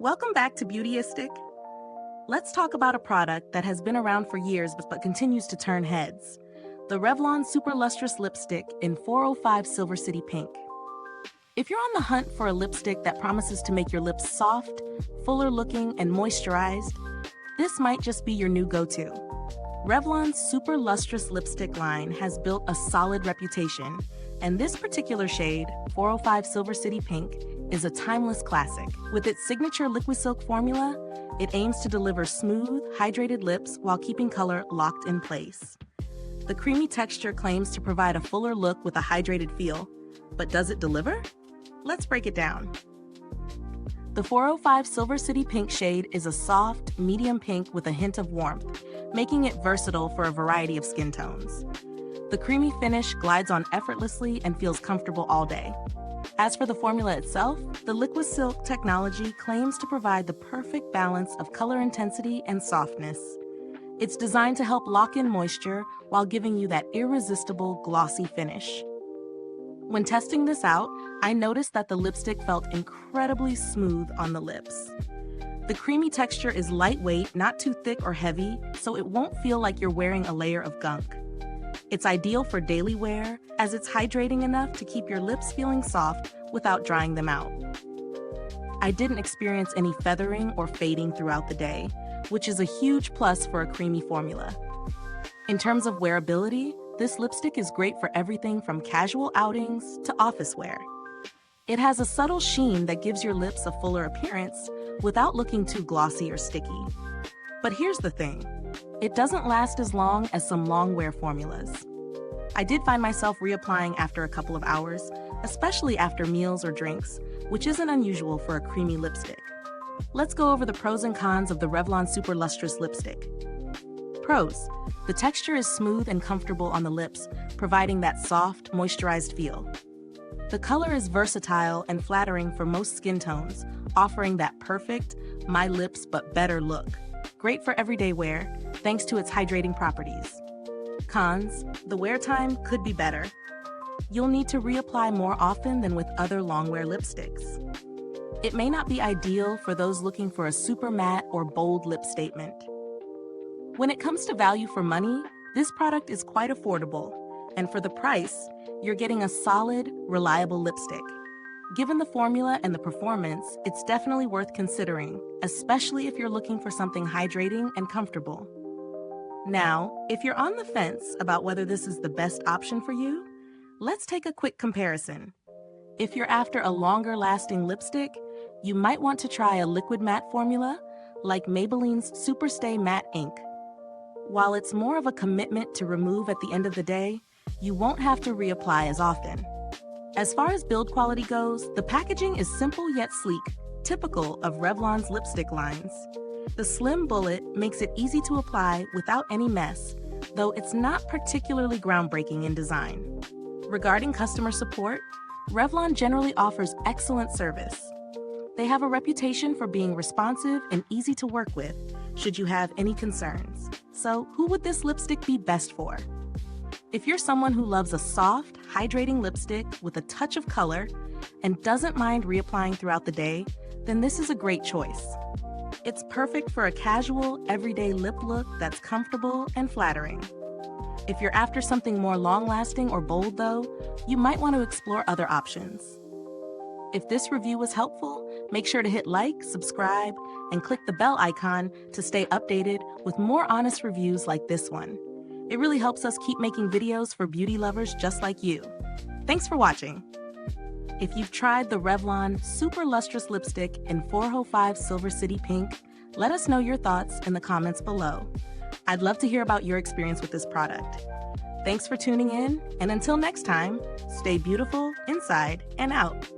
Welcome back to Beautyistic. Let's talk about a product that has been around for years but continues to turn heads. The Revlon Super Lustrous Lipstick in 405 Silver City Pink. If you're on the hunt for a lipstick that promises to make your lips soft, fuller looking, and moisturized, this might just be your new go-to. Revlon's Super Lustrous Lipstick line has built a solid reputation, and this particular shade, 405 Silver City Pink, is a timeless classic. With its signature LiquiSilk formula, it aims to deliver smooth, hydrated lips while keeping color locked in place. The creamy texture claims to provide a fuller look with a hydrated feel, but does it deliver? Let's break it down. The 405 Silver City Pink shade is a soft, medium pink with a hint of warmth, making it versatile for a variety of skin tones. The creamy finish glides on effortlessly and feels comfortable all day. As for the formula itself, the LiquiSilk technology claims to provide the perfect balance of color intensity and softness. It's designed to help lock in moisture while giving you that irresistible, glossy finish. When testing this out, I noticed that the lipstick felt incredibly smooth on the lips. The creamy texture is lightweight, not too thick or heavy, so it won't feel like you're wearing a layer of gunk. It's ideal for daily wear, as it's hydrating enough to keep your lips feeling soft without drying them out. I didn't experience any feathering or fading throughout the day, which is a huge plus for a creamy formula. In terms of wearability, this lipstick is great for everything from casual outings to office wear. It has a subtle sheen that gives your lips a fuller appearance without looking too glossy or sticky. But here's the thing. It doesn't last as long as some long wear formulas. I did find myself reapplying after a couple of hours, especially after meals or drinks, which isn't unusual for a creamy lipstick. Let's go over the pros and cons of the Revlon Super Lustrous Lipstick. Pros: the texture is smooth and comfortable on the lips, providing that soft, moisturized feel. The color is versatile and flattering for most skin tones, offering that perfect, my lips but better look. Great for everyday wear, thanks to its hydrating properties. Cons: the wear time could be better. You'll need to reapply more often than with other long-wear lipsticks. It may not be ideal for those looking for a super matte or bold lip statement. When it comes to value for money, this product is quite affordable, and for the price, you're getting a solid, reliable lipstick. Given the formula and the performance, it's definitely worth considering, especially if you're looking for something hydrating and comfortable. Now, if you're on the fence about whether this is the best option for you, let's take a quick comparison. If you're after a longer-lasting lipstick, you might want to try a liquid matte formula like Maybelline's Super Stay Matte Ink. While it's more of a commitment to remove at the end of the day, you won't have to reapply as often. As far as build quality goes, the packaging is simple yet sleek, typical of Revlon's lipstick lines. The slim bullet makes it easy to apply without any mess, though it's not particularly groundbreaking in design. Regarding customer support, Revlon generally offers excellent service. They have a reputation for being responsive and easy to work with, should you have any concerns. So, who would this lipstick be best for? If you're someone who loves a soft, hydrating lipstick with a touch of color and doesn't mind reapplying throughout the day, then this is a great choice. It's perfect for a casual, everyday lip look that's comfortable and flattering. If you're after something more long-lasting or bold, though, you might want to explore other options. If this review was helpful, make sure to hit like, subscribe, and click the bell icon to stay updated with more honest reviews like this one. It really helps us keep making videos for beauty lovers just like you. Thanks for watching. If you've tried the Revlon Super Lustrous Lipstick in 405 Silver City Pink, let us know your thoughts in the comments below. I'd love to hear about your experience with this product. Thanks for tuning in, and until next time, stay beautiful inside and out.